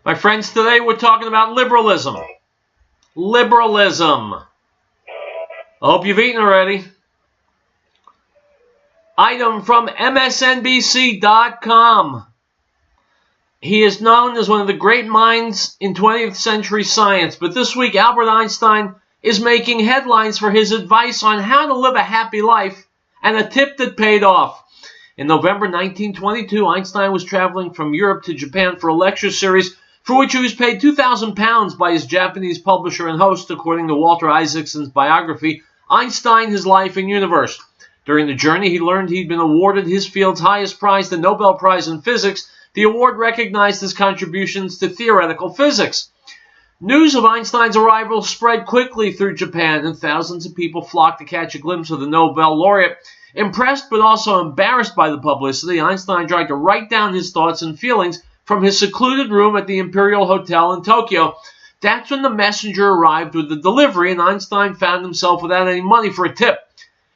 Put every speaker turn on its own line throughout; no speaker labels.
My friends, today we're talking about liberalism. Liberalism. I hope you've eaten already. Item from MSNBC.com. He is known as one of the great minds in 20th century science, but this week Albert Einstein is making headlines for his advice on how to live a happy life and a tip that paid off. In November 1922, Einstein was traveling from Europe to Japan for a lecture series for which he was paid £2,000 by his Japanese publisher and host, according to Walter Isaacson's biography, Einstein, His Life and Universe. During the journey, he learned he'd been awarded his field's highest prize, the Nobel Prize in Physics. The award recognized his contributions to theoretical physics. News of Einstein's arrival spread quickly through Japan, and thousands of people flocked to catch a glimpse of the Nobel laureate. Impressed but also embarrassed by the publicity, Einstein tried to write down his thoughts and feelings from his secluded room at the Imperial Hotel in Tokyo. That's when the messenger arrived with the delivery, and Einstein found himself without any money for a tip.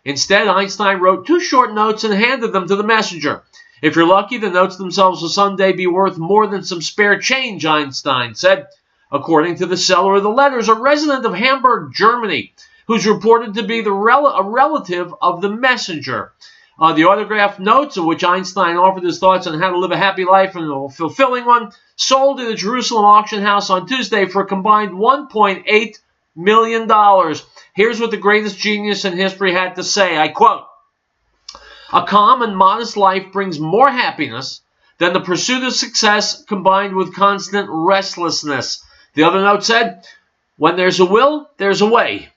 Instead, Einstein wrote 2 short notes and handed them to the messenger. If you're lucky, the notes themselves will someday be worth more than some spare change, Einstein said. According to the seller of the letters, a resident of Hamburg, Germany, who's reported to be a relative of the messenger. The autographed notes, of which Einstein offered his thoughts on how to live a happy life and a fulfilling one, sold at a Jerusalem auction house on Tuesday for a combined $1.8 million. Here's what the greatest genius in history had to say. I quote, "A calm and modest life brings more happiness than the pursuit of success combined with constant restlessness." The other note said, "When there's a will, there's a way."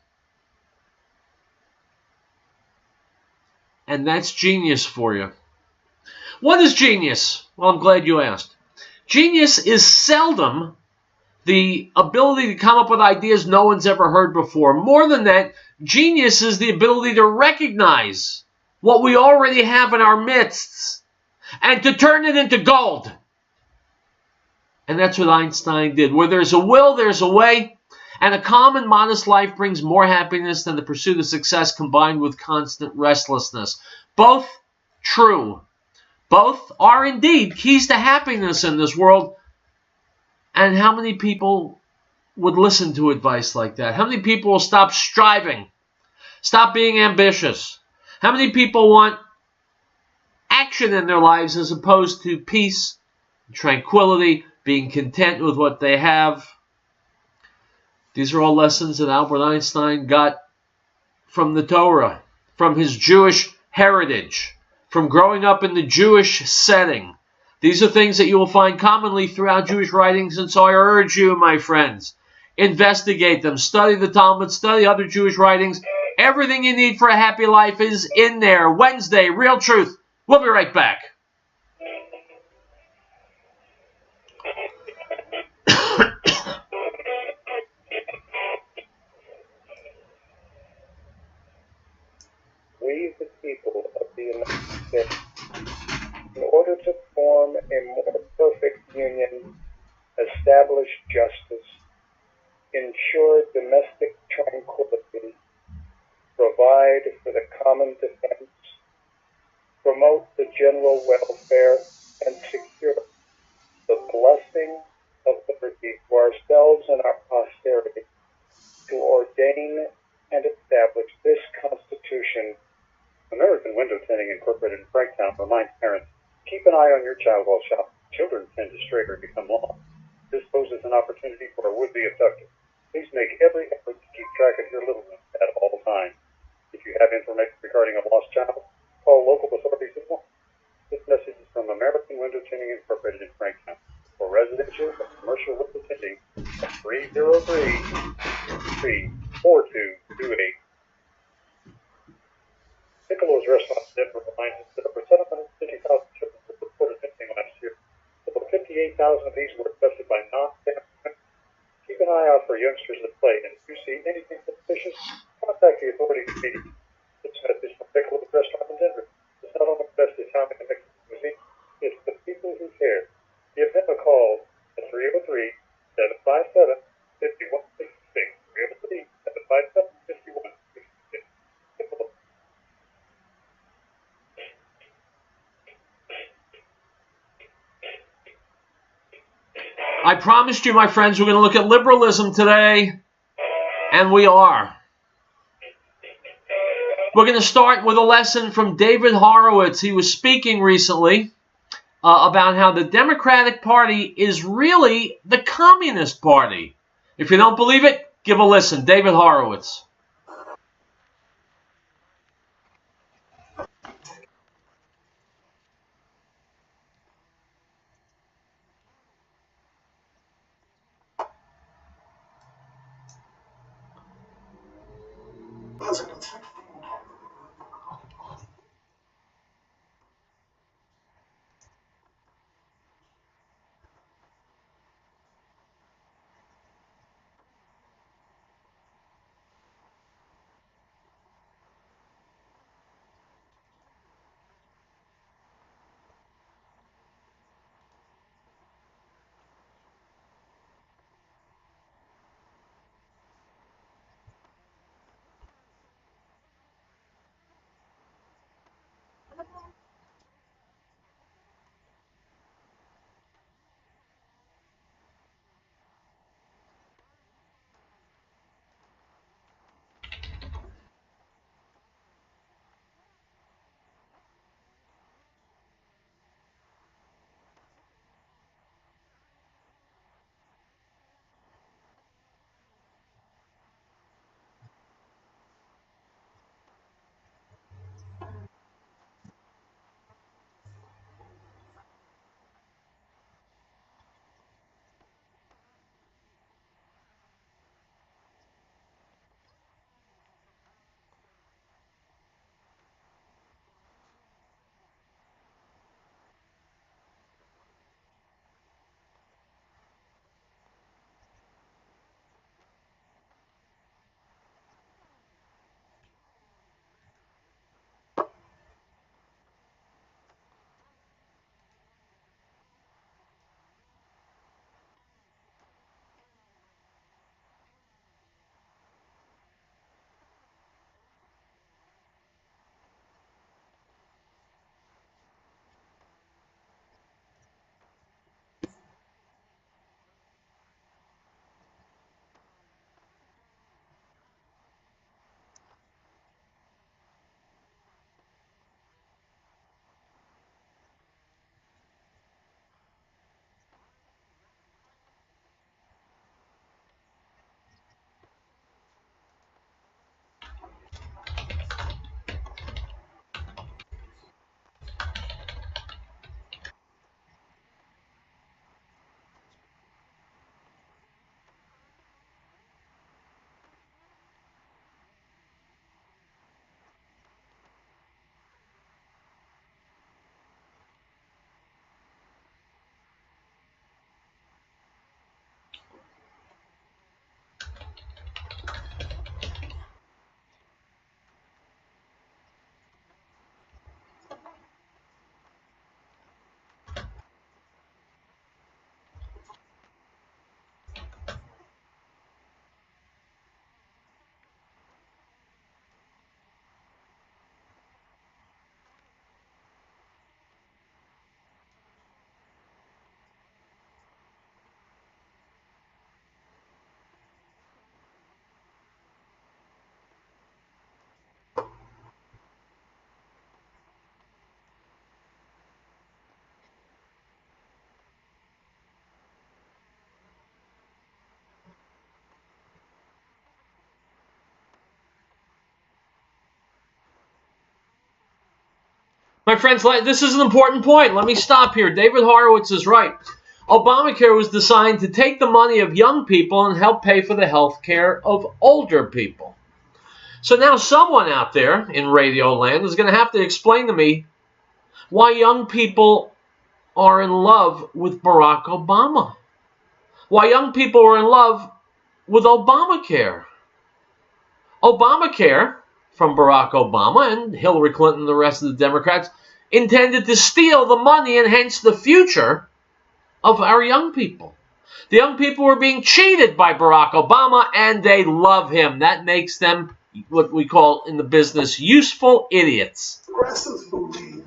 And that's genius for you. What is genius? Well, I'm glad you asked. Genius is seldom the ability to come up with ideas no one's ever heard before. More than that, genius is the ability to recognize what we already have in our midst and to turn it into gold. And that's what Einstein did. Where there's a will, there's a way. And a calm and modest life brings more happiness than the pursuit of success combined with constant restlessness. Both true. Both are indeed keys to happiness in this world. And how many people would listen to advice like that? How many people will stop striving? Stop being ambitious? How many people want action in their lives as opposed to peace, tranquility, being content with what they have? These are all lessons that Albert Einstein got from the Torah, from his Jewish heritage, from growing up in the Jewish setting. These are things that you will find commonly throughout Jewish writings, and so I urge you, my friends, investigate them. Study the Talmud, study other Jewish writings. Everything you need for a happy life is in there. Wednesday, Riell Truth. We'll be right back.
We, the people of the United States, in order to form a more perfect union, establish justice, ensure domestic tranquility, provide for the common defense, promote the general welfare, and secure the blessing of liberty for ourselves and our posterity, to ordain and establish this Constitution. American Window Tinting Incorporated in Franktown reminds parents, keep an eye on your child while shopping. Children tend to stray or become lost. This poses an opportunity for a would-be abductor. Please make every effort to keep track of your little ones at all times. If you have information regarding a lost child, call local authorities at once. This message is from American Window Tinting Incorporated in Franktown. For residential or commercial window tinting, 303-34228. Piccolo's Restaurant in Denver reminds us that over 750,000 children were reported missing last year. Over 58,000 of these were abducted by non-family members. Keep an eye out for youngsters at play, and if you see anything suspicious, contact the authorities immediately. This message from Piccolo's Restaurant in Denver. It's not only best Italian and Mexican cuisine, it's the people who care. Give them a call at 303-757-5166. 303-757-5166. Piccolo.
I promised you, my friends, we're going to look at liberalism today, and we are. We're going to start with a lesson from David Horowitz. He was speaking recently about how the Democratic Party is really the Communist Party. If you don't believe it, give a listen. David Horowitz. My friends, this is an important point. Let me stop here. David Horowitz is right. Obamacare was designed to take the money of young people and help pay for the health care of older people. So now someone out there in radio land is going to have to explain to me why young people are in love with Barack Obama. Why young people are in love with Obamacare. Obamacare, from Barack Obama and Hillary Clinton and the rest of the Democrats, intended to steal the money and hence the future of our young people. The young people were being cheated by Barack Obama, and they love him. That makes them what we call in the business useful idiots.
Progressives believe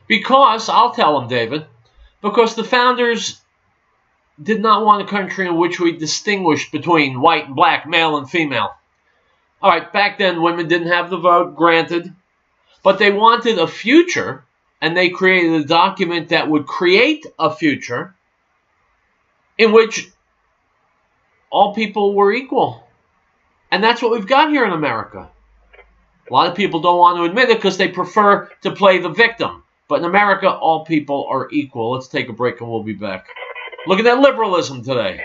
Because, I'll tell them, David, because the founders did not want a country in which we distinguished between white and black, male and female. All right, back then women didn't have the vote, granted, but they wanted a future, and they created a document that would create a future in which all people were equal. And that's what we've got here in America. A lot of people don't want to admit it because they prefer to play the victim. But in America, all people are equal. Let's take a break and we'll be back. Look at that liberalism today.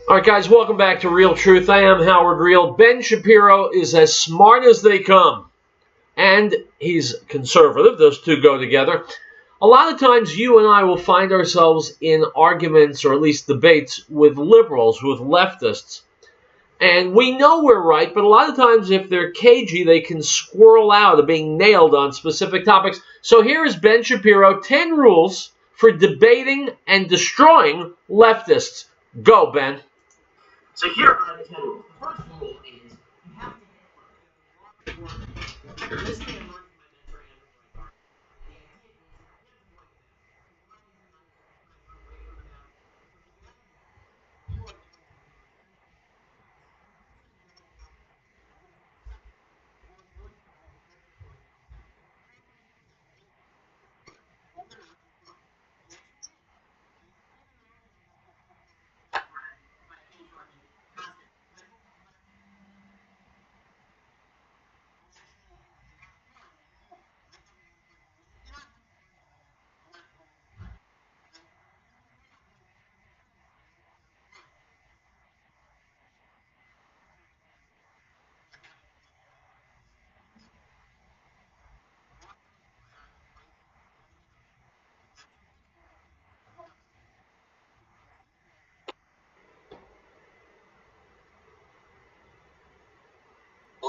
All right, guys, welcome back to Riell Truth. I am Howard Riell. Ben Shapiro is as smart as they come, and he's conservative. Those two go together. A lot of times you and I will find ourselves in arguments, or at least debates, with liberals, with leftists. And we know we're right, but a lot of times if they're cagey, they can squirrel out of being nailed on specific topics. So here is Ben Shapiro, 10 rules for debating and destroying leftists. Go, Ben.
So here are the 10 rules. The first rule is you have to get listening and learning from my mentor, Andrew Reinhardt.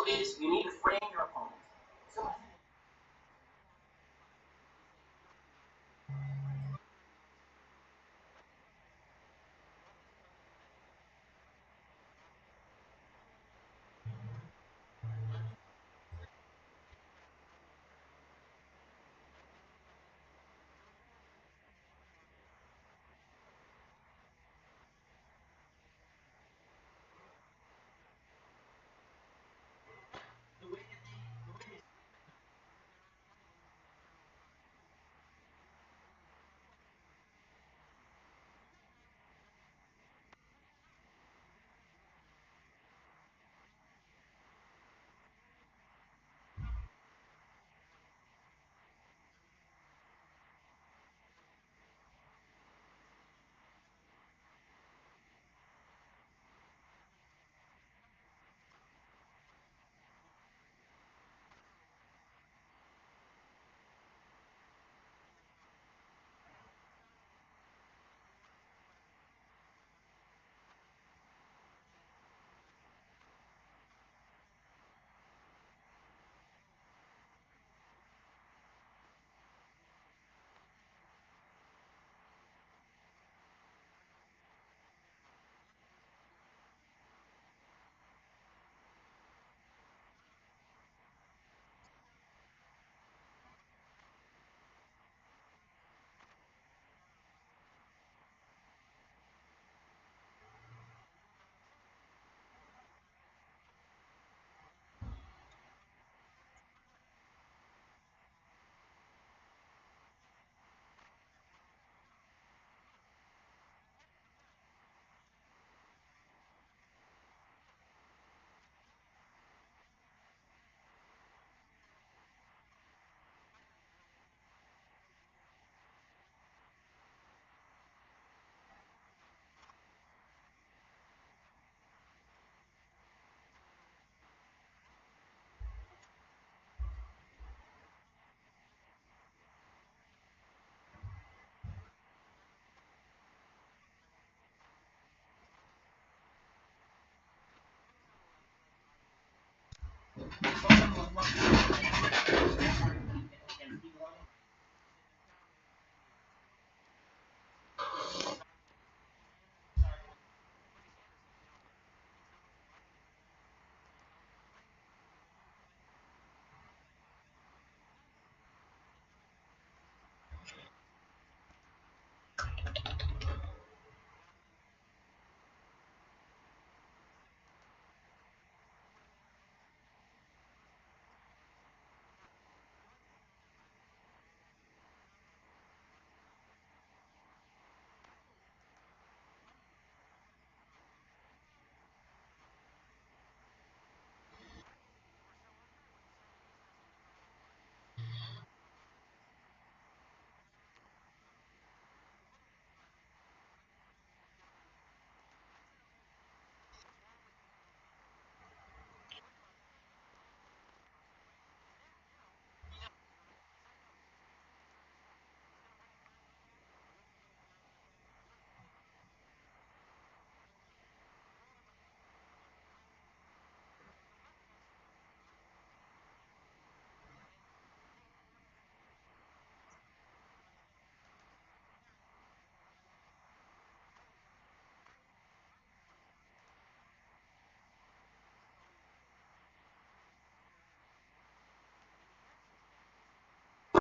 The idea is you need to frame your opponent. So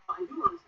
I do understand.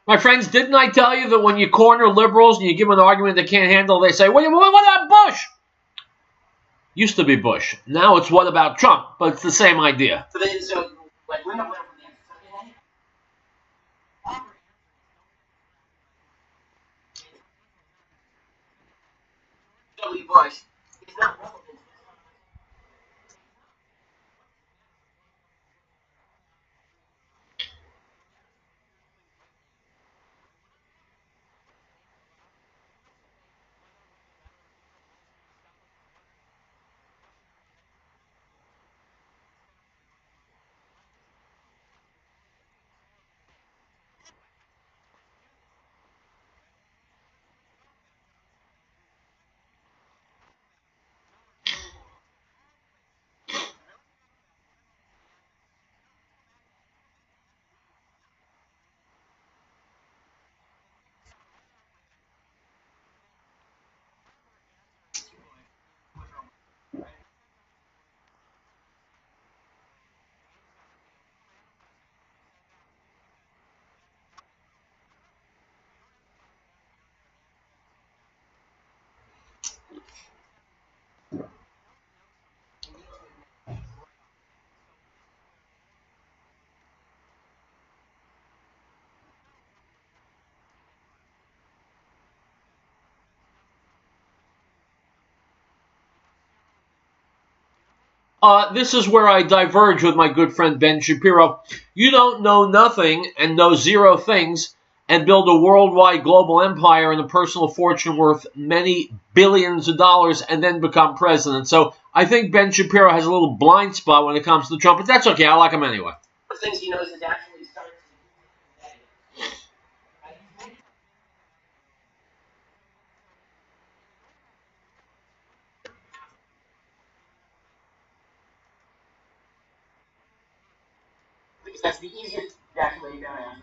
My friends, didn't I tell you that when you corner liberals and you give them an argument they can't handle, they say, what about Bush? Used to be Bush. Now it's what about Trump? But it's the same idea.
So they so like we don't went from the answer. So in any W. Bush is not relevant.
This is where I diverge with my good friend Ben Shapiro. You don't know nothing and know zero things and build a worldwide global empire and a personal fortune worth many billions of dollars and then become president. So I think Ben Shapiro has a little blind spot when it comes to Trump, but that's okay. I like him anyway.
The things he knows is actually starts because that's the easiest actually you gotta ask.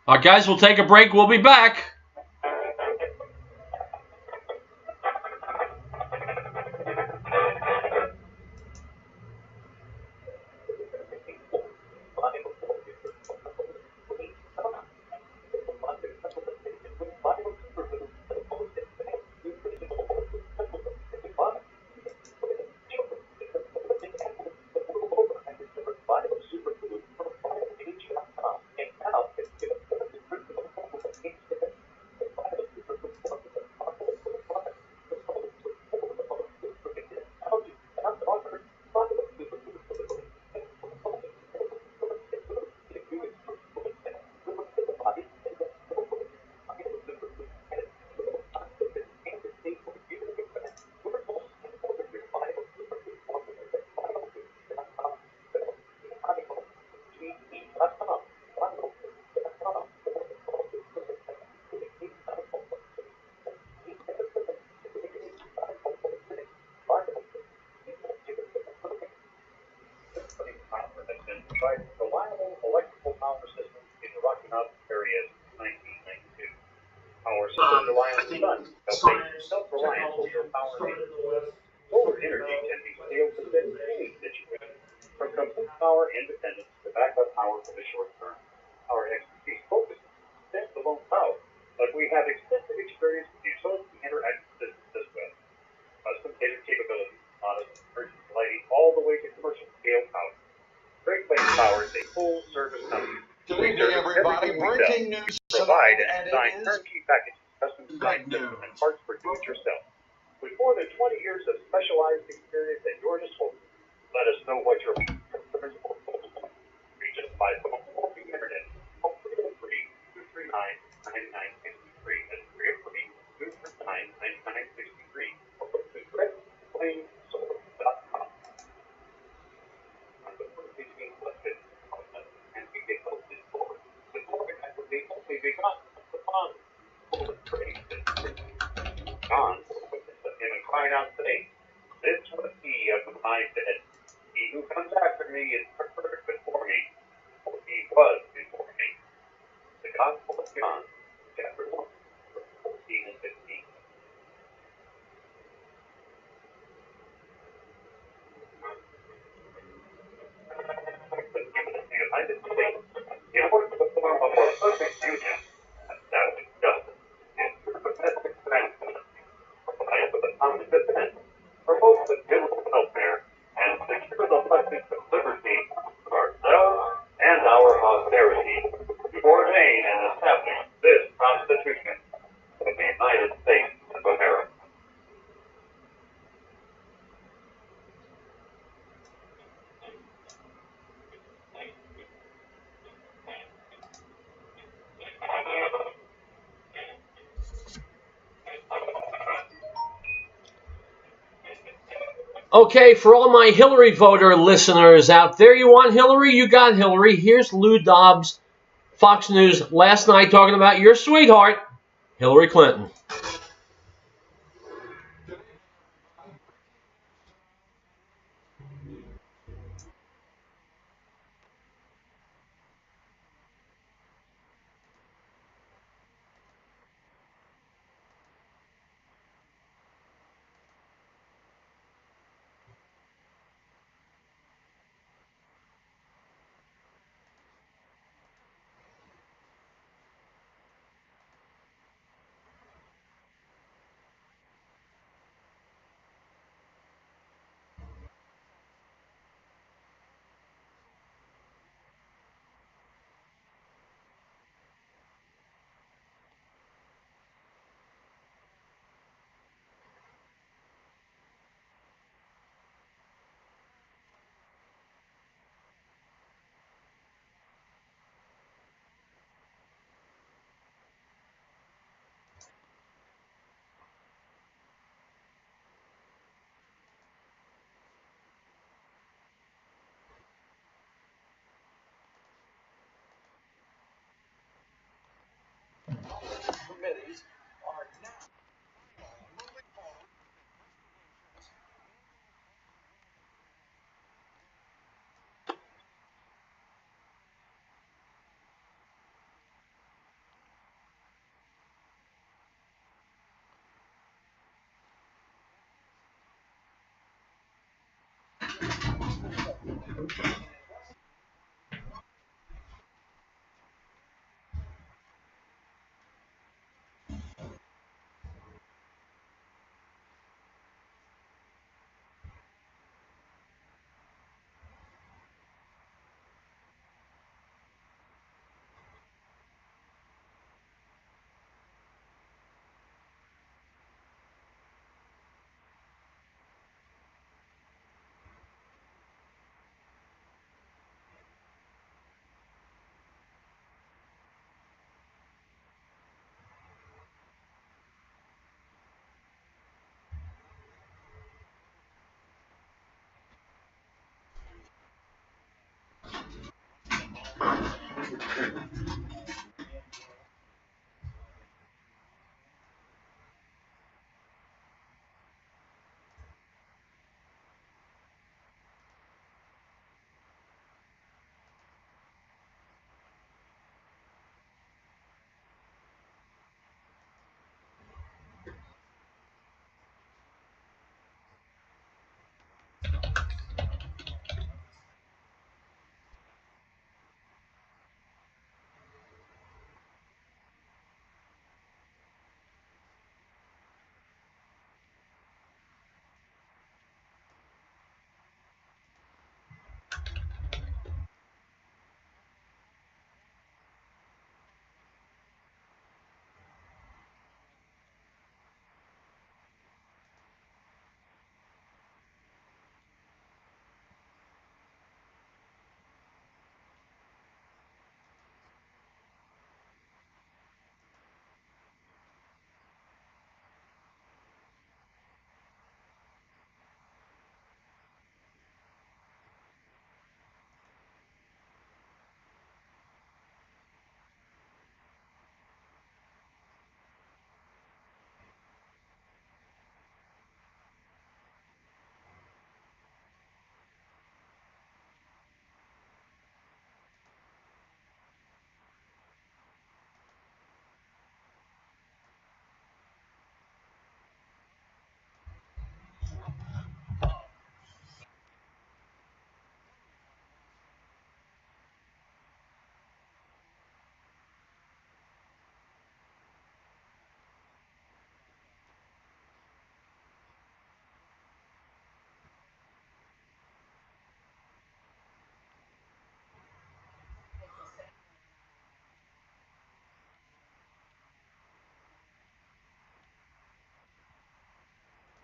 All right, guys, we'll take a break. We'll be back.
Reliable electrical power systems in the Rocky Mountain area since 1992. Our systems rely on the sun, helping self-reliance over power needs. Solar energy can be scaled to fit any situation, from complete power independence to backup power for the short term. Our expertise focuses on standalone power, but we have extensive experience with utility interactive systems as well. Custom catered capabilities, modest emergency lighting, all the way to commercial scale power. Great Lakes Power is a full-service company.
Good evening, everybody. Breaking news.
Provide and design turnkey packages, custom design systems, and parts for do-it-yourself. With more than 20 years of specialized experience at your disposal, let us know what your customers are. Reach us by phone or the internet. Call 303-239-9963. That's 303-239-9963. Or go to directplanesolar.com. Between budget and we get posted forward. The token equity only begun upon John witnessed of him and cried out, saying, "This was he of whom I said, He who comes after me is preferred before me, for he was before me." The Gospel of John, chapter 1, verse 14 and 15. The United States, in order to form a more perfect union, establish justice, ensure domestic tranquility, provide for the common defense, promote the general welfare, and secure the blessings of liberty for ourselves and our posterity, to ordain and establish this Constitution of the United States of America.
Okay, for all my Hillary voter listeners out there, you want Hillary? You got Hillary. Here's Lou Dobbs, Fox News, last night talking about your sweetheart, Hillary Clinton.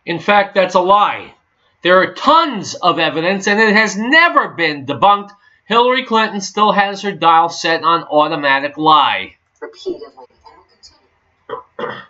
In fact, that's a lie. There are tons of evidence, and it has never been debunked. Hillary Clinton still has her dial set on automatic lie.
Repeatedly and will continue.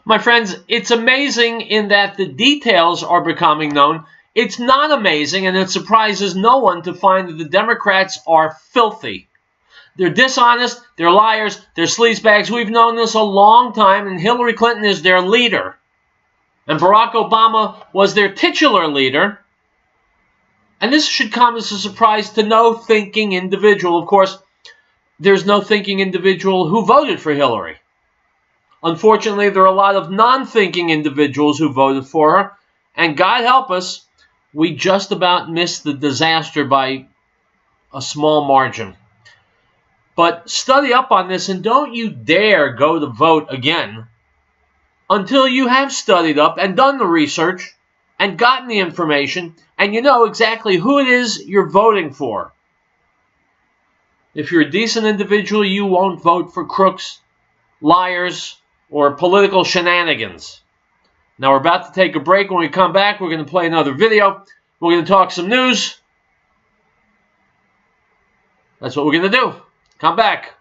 My friends, it's amazing in that the details are becoming known. It's not amazing, and it surprises no one to find that the Democrats are filthy. They're dishonest, they're liars, they're sleazebags. We've known this a long time, and Hillary Clinton is their leader. And Barack Obama was their titular leader. And this should come as a surprise to no thinking individual. Of course, there's no thinking individual who voted for Hillary. Unfortunately, there are a lot of non-thinking individuals who voted for her. And God help us, we just about missed the disaster by a small margin. But study up on this, and don't you dare go to vote again until you have studied up and done the research and gotten the information and you know exactly who it is you're voting for. If you're a decent individual, you won't vote for crooks, liars, or political shenanigans. Now we're about to take a break. When we come back, we're going to play another video. We're going to talk some news. That's what we're going to do. Come back.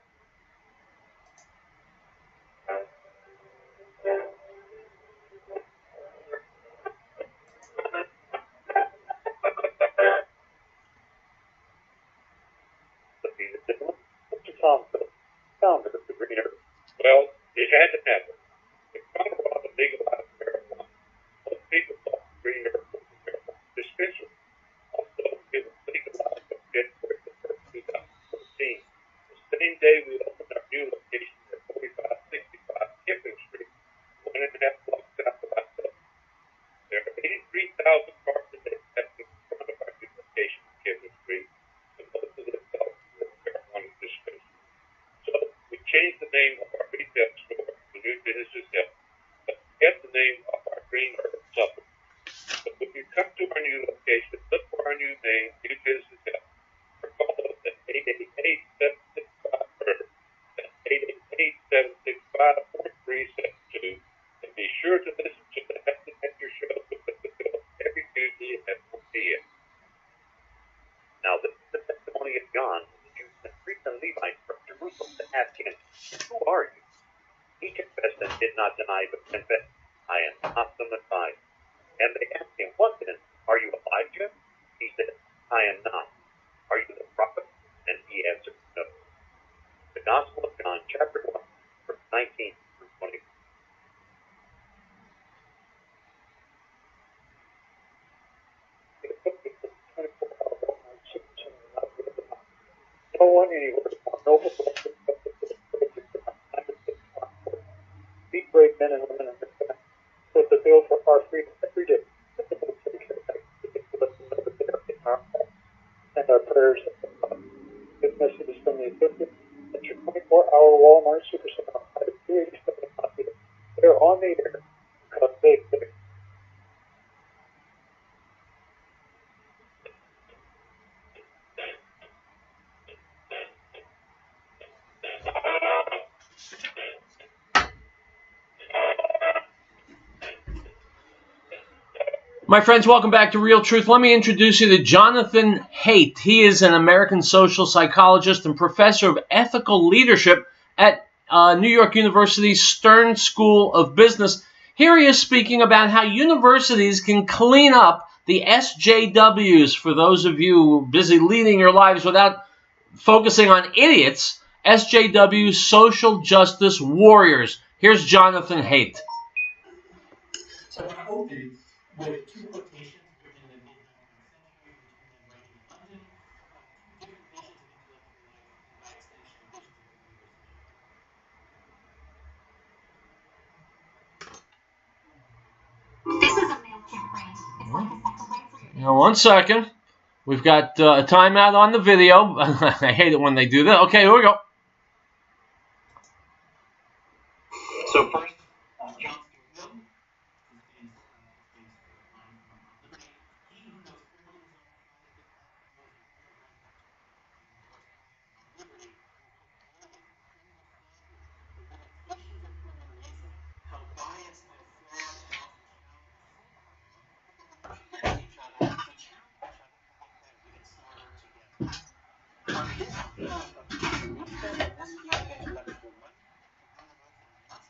Founder of the Green Earth. Well, it had to happen. If Colorado legalized marijuana, most people thought Green Earth was a marijuana dispensary. Also, it was legalized on January the 1st, 2014. The same day we opened our new location at 4565 Kiffin Street, 1.5 blocks south of I-70. There are 83,000 cars a day passing in front of our new location at Kiffin Street, and most of them thought we were a marijuana dispensary. So we changed the name of our retail store to New Business Health, but kept the name of our Green Earth supplement. So when you come to our new location, look for our new name, New Business Health, or call us at 888-765-HERB. That's 888-765-4372. And be sure to listen to the Happy Actor Show with the Bill every Tuesday at 4 p.m. Now, this is the testimony of John, the Jews and priests and Levites from Jerusalem, to ask him, "Who are you?" He confessed and did not deny, but confessed, "I am not the Messiah." And they asked him, "What then? Are you Elijah?" He said, "I am not." "Are you the prophet?" And he answered, "No." The Gospel of John, chapter 1, verse 19 through 20. No one anywhere more noble be brave men and women in this time. With the bill for our freedom every day. Let the Lord take care of us know that they are in our hearts and our prayers. This message is from the equipment at your 24-hour Walmart Supercenter on 287 Lafayette. They're on the air because they care.
My friends, welcome back to Riell Truth. Let me introduce you to Jonathan Haidt. He is an American social psychologist and professor of ethical leadership at New York University's Stern School of Business. Here he is speaking about how universities can clean up the SJWs. For those of you who are busy leading your lives without focusing on idiots, SJWs, social justice warriors. Here's Jonathan Haidt.
So what I hope is, with two quotations written in the mid-19th century between them writing in London, two different visions of intellectual life, and by extension, visions of the university.
This is a MailChimp print. It's like a second life for your
Now, one second. We've got a timeout on the video. I hate it when they do that. Okay, here we go.
So first, John Stuart Mill, his famous line from Liberty, "He who knows fairly his own private knows the fair right not to know." And of course, I am on Liberty, all of the criminal standards, the limitations of criminalism, how biased and flawed and often shallow some are, we limit each other, we challenge each other to get better, to get smarter together. His field of research, this field of intellectual life, none of us are not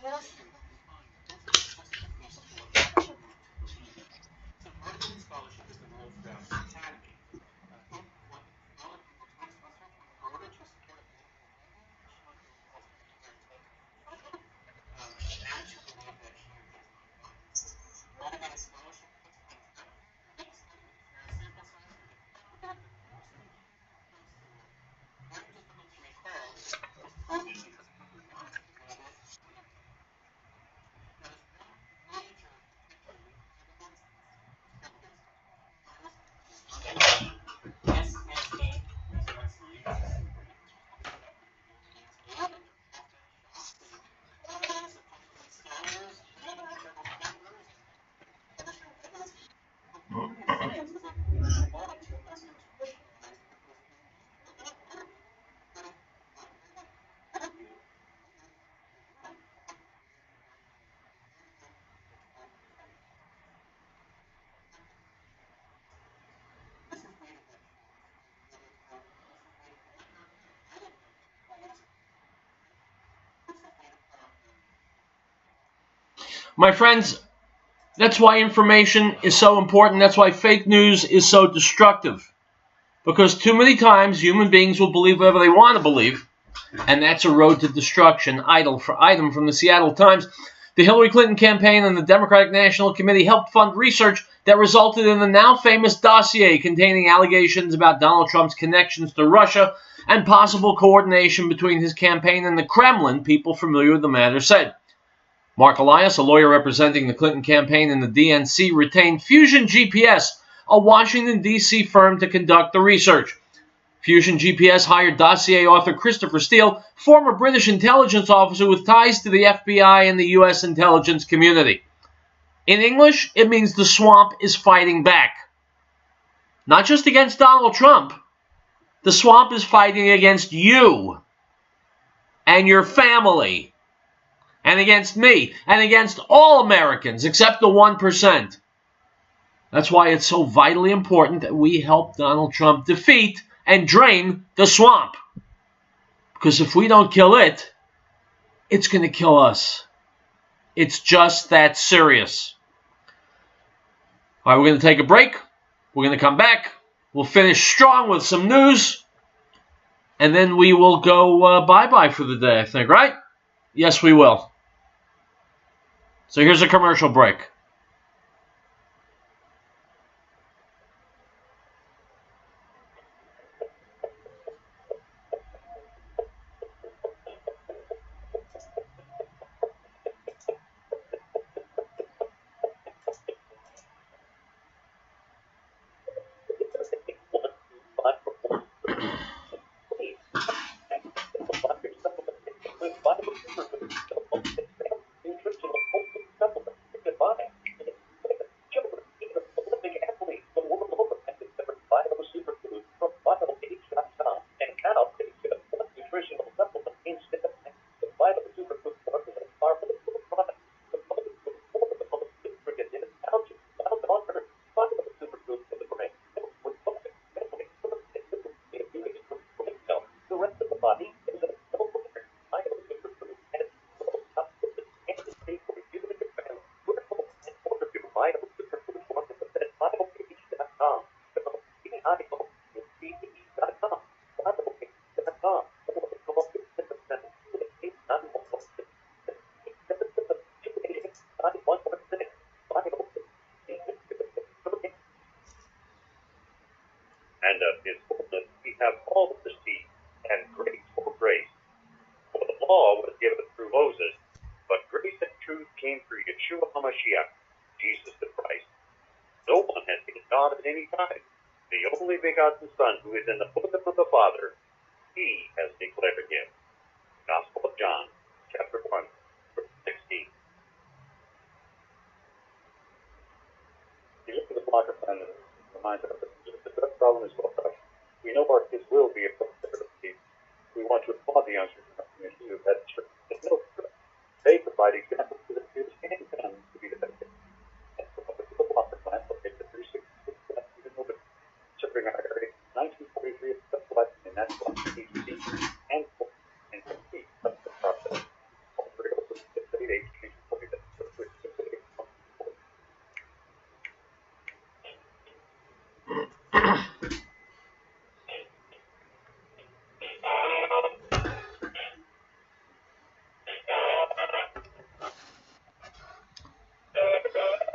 So part of the scholarship is the Riell Truth Oct Academy. What all of you are doing is in order to secure the that you believe that here is not fun. Motivated scholarship puts things out there. There are sample sizes of different research. Very difficult to recall, especially because people want to know this. Now, there's one major picture we have against this. SSA, Reserve Science. Supposedly scholars, journal papers,
My friends, that's why information is so important. That's why fake news is so destructive. Because too many times human beings will believe whatever they want to believe, and that's a road to destruction. Item from the Seattle Times. The Hillary Clinton campaign and the Democratic National Committee helped fund research that resulted in the now famous dossier containing allegations about Donald Trump's connections to Russia and possible coordination between his campaign and the Kremlin, people familiar with the matter said. Mark Elias, a lawyer representing the Clinton campaign and the DNC, retained Fusion GPS, a Washington, D.C. firm, to conduct the research. Fusion GPS hired dossier author Christopher Steele, former British intelligence officer with ties to the FBI and the U.S. intelligence community. In English, it means the swamp is fighting back. Not just against Donald Trump. The swamp is fighting against you and your family, and against me, and against all Americans except the 1%. That's why it's so vitally important that we help Donald Trump defeat and drain the swamp. Because if we don't kill it, it's going to kill us. It's just that serious. All right, we're going to take a break. We're going to come back. We'll finish strong with some news. And then we will go bye-bye for the day, I think, right? Yes, we will. So here's a commercial break.
And of his fullness we have all received, and grace for grace. For the law was given through Moses, but grace and truth came through Yeshua HaMashiach, Jesus the Christ. No one has seen God at any time. The only begotten Son, who is in the bosom of the Father, he has declared him. Gospel of John, chapter 1, verse 16. You look at the block of and remind us that the drug problem is well touched. We know our kids will be a prosperity. We want to applaud the youngsters in our community who have had no drug. They provide examples to the peers and families to be the benefit. And from up to the block of plant, they'll take the 366 even open. Serving our area, 1943 is specialized in that block of HC and complete up the process. All 306 888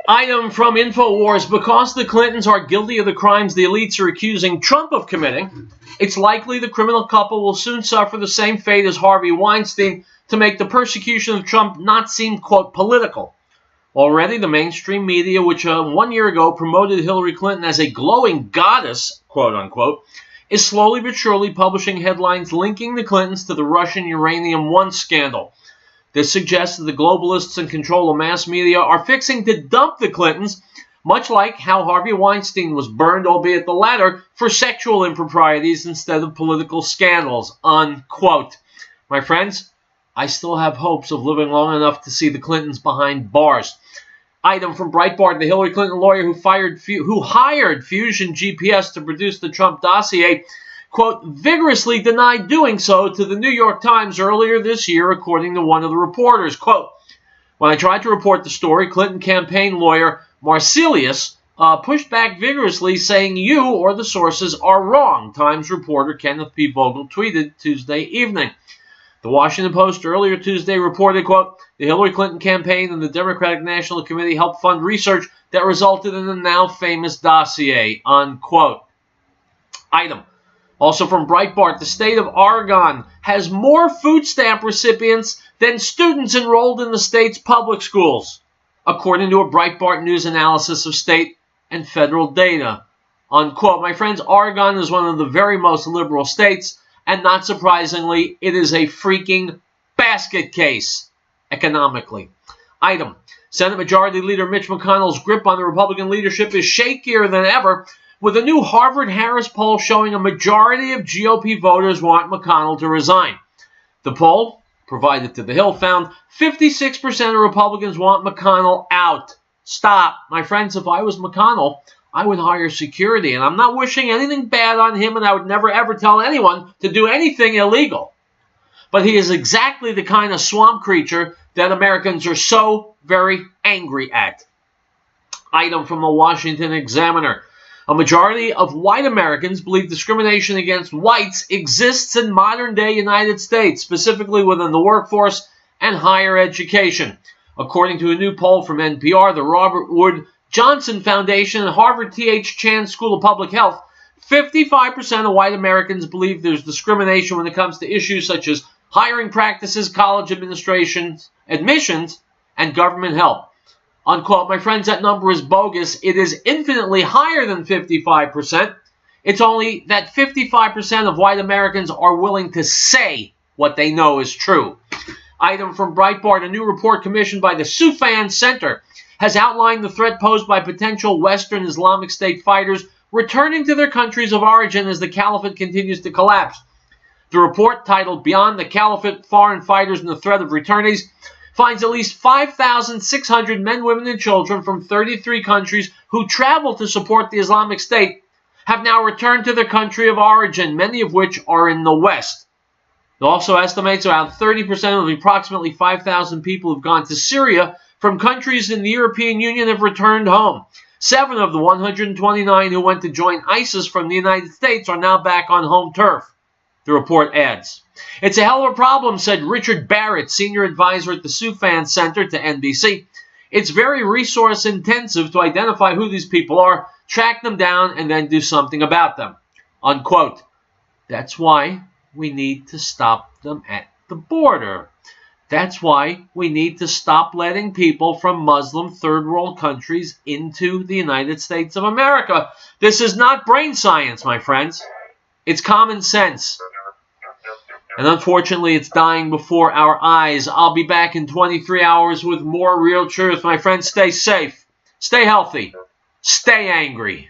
Item from InfoWars: because the Clintons are guilty of the crimes the elites are accusing Trump of committing, it's likely the criminal couple will soon suffer the same fate as Harvey Weinstein to make the persecution of Trump not seem, quote, political. Already, the mainstream media, which 1 year ago promoted Hillary Clinton as a glowing goddess, quote unquote, is slowly but surely publishing headlines linking the Clintons to the Russian Uranium One scandal. This suggests that the globalists in control of mass media are fixing to dump the Clintons, much like how Harvey Weinstein was burned, albeit the latter, for sexual improprieties instead of political scandals, unquote. My friends, I still have hopes of living long enough to see the Clintons behind bars. Item from Breitbart: the Hillary Clinton lawyer who hired Fusion GPS to produce the Trump dossier, quote, vigorously denied doing so to the New York Times earlier this year, according to one of the reporters. Quote, when I tried to report the story, Clinton campaign lawyer Marsilius pushed back vigorously, saying you or the sources are wrong, Times reporter Kenneth P. Vogel tweeted Tuesday evening. The Washington Post earlier Tuesday reported, quote, the Hillary Clinton campaign and the Democratic National Committee helped fund research that resulted in the now famous dossier, unquote. Item. Also from Breitbart: the state of Oregon has more food stamp recipients than students enrolled in the state's public schools, according to a Breitbart News analysis of state and federal data, unquote. My friends, Oregon is one of the very most liberal states, and not surprisingly, it is a freaking basket case economically. Item. Senate Majority Leader Mitch McConnell's grip on the Republican leadership is shakier than ever, with a new Harvard-Harris poll showing a majority of GOP voters want McConnell to resign. The poll, provided to The Hill, found 56% of Republicans want McConnell out. Stop. My friends, if I was McConnell, I would hire security, and I'm not wishing anything bad on him, and I would never ever tell anyone to do anything illegal. But he is exactly the kind of swamp creature that Americans are so very angry at. Item from the Washington Examiner: a majority of white Americans believe discrimination against whites exists in modern-day United States, specifically within the workforce and higher education. According to a new poll from NPR, the Robert Wood Johnson Foundation, and Harvard T.H. Chan School of Public Health, 55% of white Americans believe there's discrimination when it comes to issues such as hiring practices, college administrations, admissions, and government help. Unquote. My friends, that number is bogus. It is infinitely higher than 55%. It's only that 55% of white Americans are willing to say what they know is true. Item from Breitbart: a new report commissioned by the Soufan Center has outlined the threat posed by potential Western Islamic State fighters returning to their countries of origin as the caliphate continues to collapse. The report, titled Beyond the Caliphate, Foreign Fighters and the Threat of Returnees, finds at least 5,600 men, women, and children from 33 countries who traveled to support the Islamic State have now returned to their country of origin, many of which are in the West. It also estimates around 30% of the approximately 5,000 people who've gone to Syria from countries in the European Union have returned home. 7 of the 129 who went to join ISIS from the United States are now back on home turf, the report adds. It's a hell of a problem, said Richard Barrett, senior advisor at the Soufan Center, to NBC. It's very resource intensive to identify who these people are, track them down, and then do something about them, unquote. That's why we need to stop them at the border. That's why we need to stop letting people from Muslim third world countries into the United States of America. This is not brain science, my friends. It's common sense. And unfortunately, it's dying before our eyes. I'll be back in 23 hours with more Riell Truth. My friends, stay safe, stay healthy, stay angry.